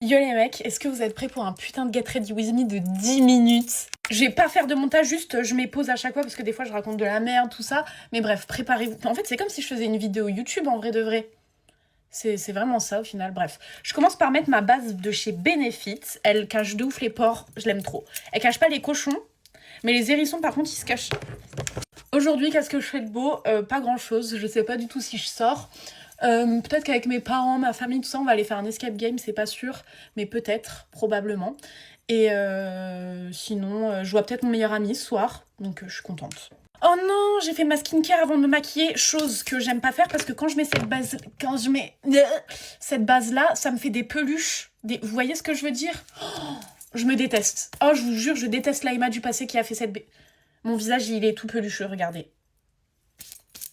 Yo les mecs, est-ce que vous êtes prêts pour un putain de Get Ready With Me de 10 minutes? Je vais pas faire de montage, juste je mets pause à chaque fois parce que des fois je raconte de la merde, tout ça. Mais bref, préparez-vous. En fait, c'est comme si je faisais une vidéo YouTube en vrai de vrai. C'est vraiment ça au final, bref. Je commence par mettre ma base de chez Benefit. Elle cache de ouf les porcs, je l'aime trop. Elle cache pas les cochons, mais les hérissons par contre ils se cachent. Aujourd'hui, qu'est-ce que je fais de beau? Pas grand chose, je sais pas du tout si je sors. Peut-être qu'avec mes parents, ma famille, tout ça, on va aller faire un escape game, c'est pas sûr, mais peut-être, probablement. Et sinon, je vois peut-être mon meilleur ami ce soir, donc je suis contente. Oh non, j'ai fait ma skincare avant de me maquiller, chose que j'aime pas faire parce que quand je mets cette base-là, ça me fait des peluches. Vous voyez ce que je veux dire? Oh, je me déteste. Oh, je vous jure, je déteste l'Aïma du passé qui a fait Mon visage, il est tout pelucheux, regardez.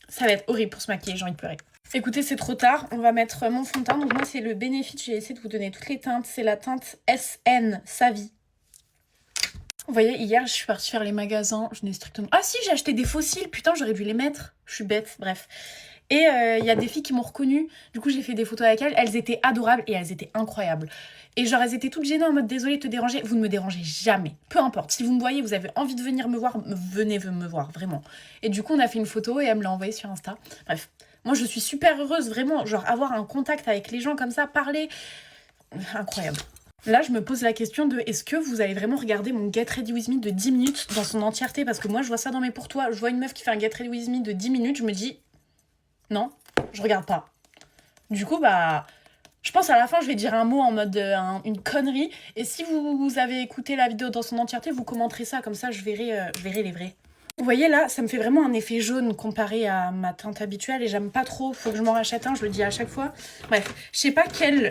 Ça va être horrible pour se maquiller, j'ai envie de pleurer. Écoutez, c'est trop tard, on va mettre mon fond de teint. Donc moi, c'est le Benefit, j'ai essayé de vous donner toutes les teintes. C'est la teinte SN, Savie. Vous voyez, hier, je suis partie faire les magasins. Je n'ai strictement... Ah si, j'ai acheté des fossiles, putain, j'aurais dû les mettre. Je suis bête, bref. Et il y a des filles qui m'ont reconnue. Du coup, j'ai fait des photos avec elles. Elles étaient adorables et elles étaient incroyables. Et genre, elles étaient toutes gênées en mode désolée de te déranger. Vous ne me dérangez jamais. Peu importe. Si vous me voyez, vous avez envie de venir me voir, venez me voir, vraiment. Et du coup, on a fait une photo et elle me l'a envoyée sur Insta. Bref. Moi, je suis super heureuse, vraiment. Genre, avoir un contact avec les gens comme ça, parler. Incroyable. Là, je me pose la question de est-ce que vous allez vraiment regarder mon Get Ready With Me de 10 minutes dans son entièreté? Parce que moi, je vois ça dans mes pour toi. Je vois une meuf qui fait un Get Ready With Me de 10 minutes. Je me dis non, je regarde pas. Du coup, bah, je pense à la fin, je vais dire un mot en mode une connerie. Et si vous avez écouté la vidéo dans son entièreté, vous commenterez ça. Comme ça, je verrai les vrais. Vous voyez là, ça me fait vraiment un effet jaune comparé à ma teinte habituelle et j'aime pas trop. Faut que je m'en rachète un, je le dis à chaque fois. Bref, je sais pas quel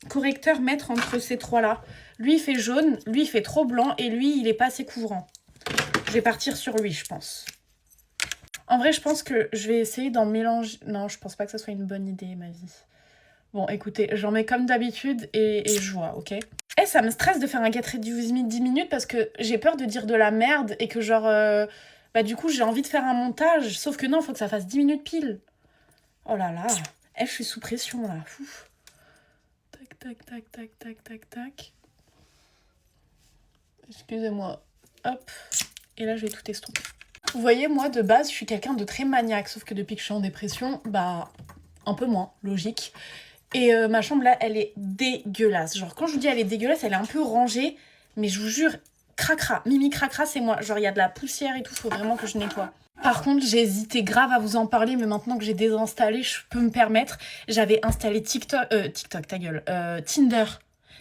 correcteur mettre entre ces trois-là. Lui, il fait jaune, lui, il fait trop blanc et lui, il est pas assez couvrant. Je vais partir sur lui, je pense. En vrai, je pense que je vais essayer d'en mélanger... Non, je pense pas que ça soit une bonne idée, ma vie. Bon, écoutez, j'en mets comme d'habitude et je vois, ok? Eh, ça me stresse de faire un Get Ready With Me 10 minutes parce que j'ai peur de dire de la merde et que genre... bah du coup, j'ai envie de faire un montage. Sauf que non, faut que ça fasse 10 minutes pile. Oh là là. Eh, je suis sous pression, là. Ouf. Tac, tac, tac, tac, tac, tac, tac. Excusez-moi. Hop. Et là, je vais tout estomper. Vous voyez, moi, de base, je suis quelqu'un de très maniaque. Sauf que depuis que je suis en dépression, bah... un peu moins, logique. Et ma chambre, là, elle est dégueulasse. Genre, quand je vous dis elle est dégueulasse, elle est un peu rangée. Mais je vous jure, cracra, Mimi cracra, c'est moi. Genre, il y a de la poussière et tout, faut vraiment que je nettoie. Par contre, j'ai hésité grave à vous en parler, mais maintenant que j'ai désinstallé, je peux me permettre. J'avais installé TikTok, ta gueule. Tinder.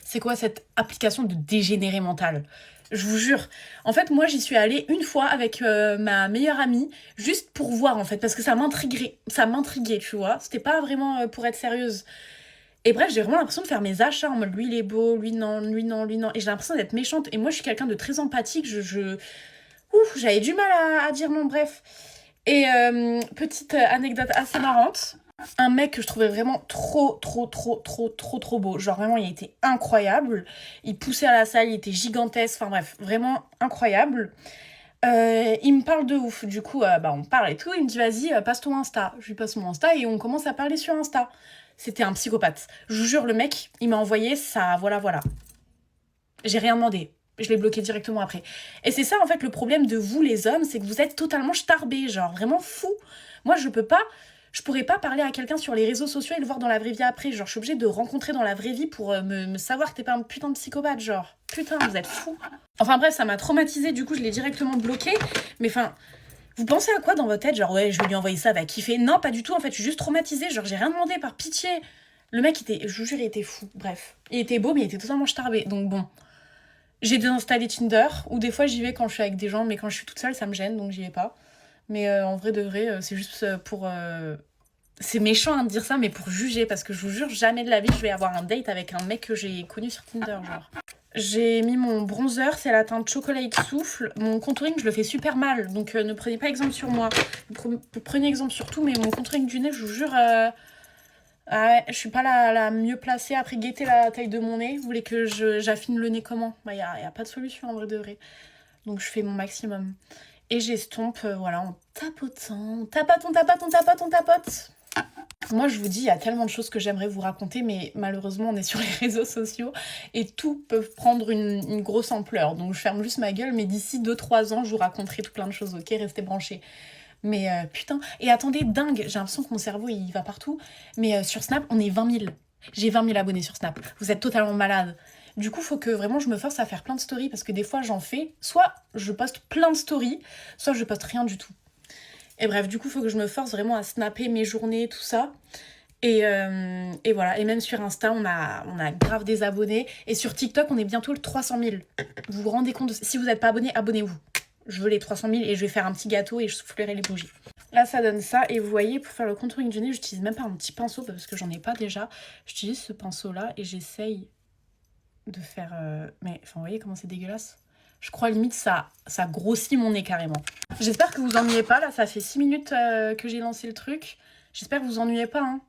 C'est quoi cette application de dégénéré mental? Je vous jure. En fait, moi, j'y suis allée une fois avec ma meilleure amie, juste pour voir, en fait, parce que ça m'intriguait, tu vois. C'était pas vraiment pour être sérieuse. Et bref, j'ai vraiment l'impression de faire mes achats en mode lui il est beau, lui non, lui non, lui non. Et j'ai l'impression d'être méchante. Et moi, je suis quelqu'un de très empathique. Ouf, j'avais du mal à dire non, bref. Et petite anecdote assez marrante. Un mec que je trouvais vraiment trop beau. Genre vraiment, il était incroyable. Il poussait à la salle, il était gigantesque. Enfin bref, vraiment incroyable. Il me parle de ouf. Du coup, bah, on parle et tout. Il me dit, vas-y, passe ton Insta. Je lui passe mon Insta et on commence à parler sur Insta. C'était un psychopathe. Je vous jure, le mec, il m'a envoyé ça, voilà. J'ai rien demandé. Je l'ai bloqué directement après. Et c'est ça, en fait, le problème de vous, les hommes, c'est que vous êtes totalement starbés, genre vraiment fou. Moi, je pourrais pas parler à quelqu'un sur les réseaux sociaux et le voir dans la vraie vie après. Genre, je suis obligée de rencontrer dans la vraie vie pour me savoir que t'es pas un putain de psychopathe, genre. Putain, vous êtes fous. Enfin bref, ça m'a traumatisée, du coup, je l'ai directement bloqué. Mais enfin, vous pensez à quoi dans votre tête? Genre, ouais, je vais lui envoyer ça, va kiffer. Non, pas du tout, en fait, je suis juste traumatisée. Genre, j'ai rien demandé, par pitié. Le mec, je vous jure, il était fou. Bref. Il était beau, mais il était totalement starbé. Donc bon. J'ai désinstallé Tinder, ou des fois j'y vais quand je suis avec des gens, mais quand je suis toute seule, ça me gêne, donc j'y vais pas. Mais en vrai de vrai, c'est juste pour... C'est méchant hein, de dire ça, mais pour juger, parce que je vous jure, jamais de la vie, je vais avoir un date avec un mec que j'ai connu sur Tinder, genre. J'ai mis mon bronzer, c'est la teinte Chocolate Souffle. Mon contouring, je le fais super mal, donc ne prenez pas exemple sur moi. Prenez exemple sur tout, mais mon contouring du nez, je vous jure... Ah ouais, je suis pas la mieux placée. Après, guetter la taille de mon nez. Vous voulez que j'affine le nez comment? Bah, y a pas de solution en vrai de vrai. Donc, je fais mon maximum. Et j'estompe, voilà, en tapotant. On tapote. Moi, je vous dis, il y a tellement de choses que j'aimerais vous raconter, mais malheureusement, on est sur les réseaux sociaux et tout peut prendre une grosse ampleur. Donc, je ferme juste ma gueule, mais d'ici 2-3 ans, je vous raconterai tout plein de choses, ok? Restez branchés. Mais putain, et attendez, dingue, j'ai l'impression que mon cerveau, il va partout. Mais sur Snap, on est 20 000. J'ai 20 000 abonnés sur Snap. Vous êtes totalement malade. Du coup, faut que vraiment je me force à faire plein de stories parce que des fois, j'en fais. Soit je poste plein de stories, soit je poste rien du tout. Et bref, du coup, faut que je me force vraiment à snapper mes journées, tout ça. Et voilà. Et même sur Insta, on a grave des abonnés. Et sur TikTok, on est bientôt le 300 000. Vous vous rendez compte si vous n'êtes pas abonné, abonnez-vous. Je veux les 300 000 et je vais faire un petit gâteau et je soufflerai les bougies. Là, ça donne ça. Et vous voyez, pour faire le contouring du nez, j'utilise même pas un petit pinceau parce que j'en ai pas déjà. J'utilise ce pinceau-là et j'essaye de faire... Mais, enfin, vous voyez comment c'est dégueulasse? Je crois limite ça grossit mon nez carrément. J'espère que vous ennuyez pas. Là, ça fait 6 minutes que j'ai lancé le truc. J'espère que vous ennuyez pas, hein.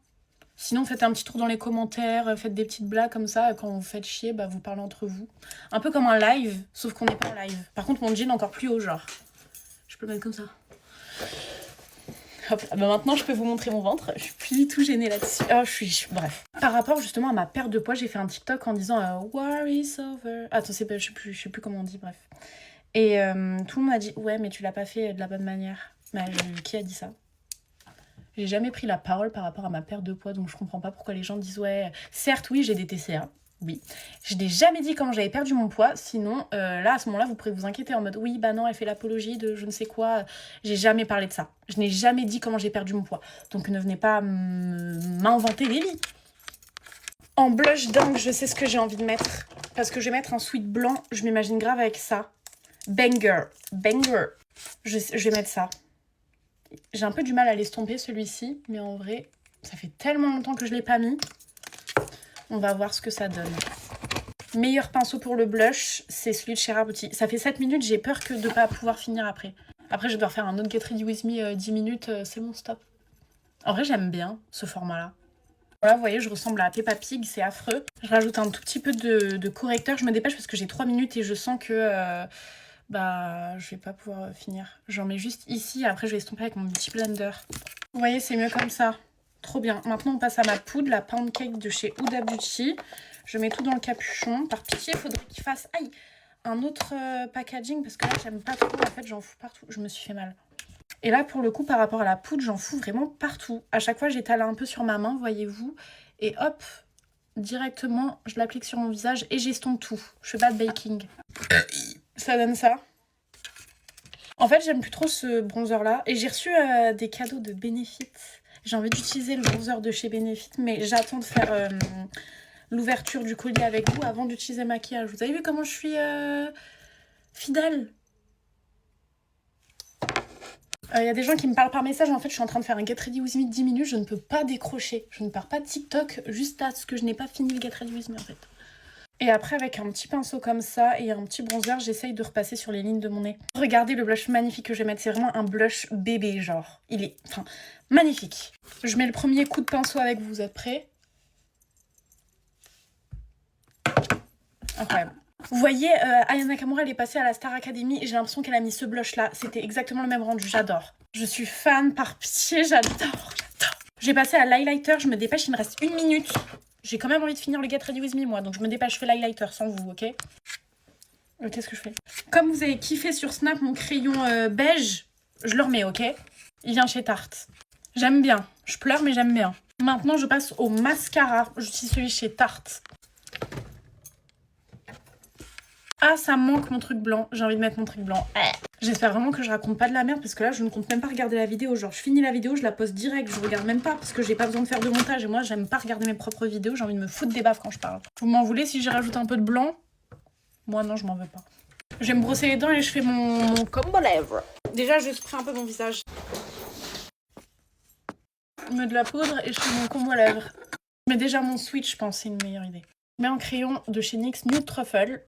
Sinon, faites un petit tour dans les commentaires, faites des petites blagues comme ça. Quand vous faites chier, bah, vous parlez entre vous. Un peu comme un live, sauf qu'on n'est pas en live. Par contre, mon jean est encore plus haut, genre. Je peux le mettre comme ça. Hop, bah maintenant je peux vous montrer mon ventre. Je suis plus du tout gênée là-dessus. Oh, bref. Par rapport justement à ma perte de poids, j'ai fait un TikTok en disant War is over. Attends, je sais plus comment on dit, bref. Et tout le monde m'a dit ouais, mais tu l'as pas fait de la bonne manière. Mais qui a dit ça? J'ai jamais pris la parole par rapport à ma perte de poids, donc je comprends pas pourquoi les gens disent ouais. Certes, oui, j'ai des TCA. Oui. Je n'ai jamais dit comment j'avais perdu mon poids, sinon là, à ce moment-là, vous pourrez vous inquiéter en mode oui, bah non, elle fait l'apologie de je ne sais quoi. J'ai jamais parlé de ça. Je n'ai jamais dit comment j'ai perdu mon poids. Donc ne venez pas m'inventer des vies. En blush dingue, je sais ce que j'ai envie de mettre. Parce que je vais mettre un sweat blanc, je m'imagine grave avec ça. Banger. Banger. Je vais mettre ça. J'ai un peu du mal à l'estomper celui-ci, mais en vrai, ça fait tellement longtemps que je ne l'ai pas mis. On va voir ce que ça donne. Meilleur pinceau pour le blush, c'est celui de Cher Beauty. Ça fait 7 minutes, j'ai peur de ne pas pouvoir finir après. Après, je vais devoir faire un autre Get Ready With Me 10 minutes, c'est mon stop. En vrai, j'aime bien ce format-là. Voilà, vous voyez, je ressemble à Peppa Pig, c'est affreux. Je rajoute un tout petit peu de correcteur. Je me dépêche parce que j'ai 3 minutes et je sens que je vais pas pouvoir finir. J'en mets juste ici, après je vais estomper avec mon petit blender. Vous voyez, c'est mieux comme ça. Trop bien. Maintenant, on passe à ma poudre, la Pound Cake de chez Huda Beauty. Je mets tout dans le capuchon. Par pitié, il faudrait qu'il fasse un autre packaging parce que là, j'aime pas trop. En fait, j'en fous partout. Je me suis fait mal. Et là, pour le coup, par rapport à la poudre, j'en fous vraiment partout. À chaque fois, j'étale un peu sur ma main, voyez-vous. Et hop, directement, je l'applique sur mon visage et j'estompe tout. Je fais pas de baking. Ça donne ça. En fait, j'aime plus trop ce bronzer-là. Et j'ai reçu des cadeaux de Benefit. J'ai envie d'utiliser le bronzer de chez Benefit, mais j'attends de faire l'ouverture du colis avec vous avant d'utiliser maquillage. Vous avez vu comment je suis fidèle? Il y a des gens qui me parlent par message. En fait, je suis en train de faire un Get Ready With Me de 10 minutes. Je ne peux pas décrocher. Je ne pars pas de TikTok juste à ce que je n'ai pas fini le Get Ready With Me, en fait. Et après, avec un petit pinceau comme ça et un petit bronzer, j'essaye de repasser sur les lignes de mon nez. Regardez le blush magnifique que je vais mettre. C'est vraiment un blush bébé, genre. Il est magnifique. Je mets le premier coup de pinceau avec vous. Vous êtes prêts? Incroyable. Vous voyez, Aya Nakamura, elle est passée à la Star Academy et j'ai l'impression qu'elle a mis ce blush-là. C'était exactement le même rendu. J'adore. Je suis fan, par pitié. J'adore. J'ai passé à l'highlighter. Je me dépêche, il me reste 1 minute. J'ai quand même envie de finir le Get Ready With Me, moi. Donc je me dépêche, je fais l'highlighter sans vous, ok? Qu'est-ce que je fais? Comme vous avez kiffé sur Snap mon crayon beige, je le remets, ok? Il vient chez Tarte. J'aime bien. Je pleure, mais j'aime bien. Maintenant, je passe au mascara. J'utilise celui chez Tarte. Ah, ça me manque mon truc blanc. J'ai envie de mettre mon truc blanc. J'espère vraiment que je raconte pas de la merde parce que là, je ne compte même pas regarder la vidéo. Genre, je finis la vidéo, je la poste direct. Je regarde même pas parce que j'ai pas besoin de faire de montage. Et moi, j'aime pas regarder mes propres vidéos. J'ai envie de me foutre des baffes quand je parle. Vous m'en voulez si j'y rajoute un peu de blanc? Moi, non, je m'en veux pas. Je vais me brosser les dents et je fais mon combo lèvres. Déjà, je spray un peu mon visage. Je mets de la poudre et je fais mon combo lèvres. Mais déjà, mon switch, je pense, c'est une meilleure idée. Je mets un crayon de chez NYX Nude Truffle.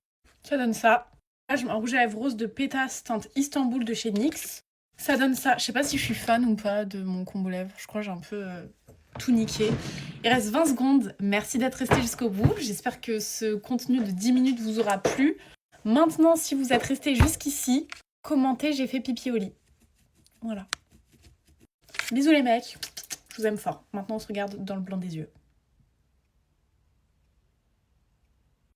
Ça donne ça. Là, je mets un rouge à lèvres rose de Pétasse teinte Istanbul de chez NYX. Ça donne ça. Je sais pas si je suis fan ou pas de mon combo lèvres. Je crois que j'ai un peu tout niqué. Il reste 20 secondes. Merci d'être resté jusqu'au bout. J'espère que ce contenu de 10 minutes vous aura plu. Maintenant, si vous êtes resté jusqu'ici, commentez, j'ai fait pipi au lit. Voilà. Bisous les mecs. Je vous aime fort. Maintenant, on se regarde dans le blanc des yeux.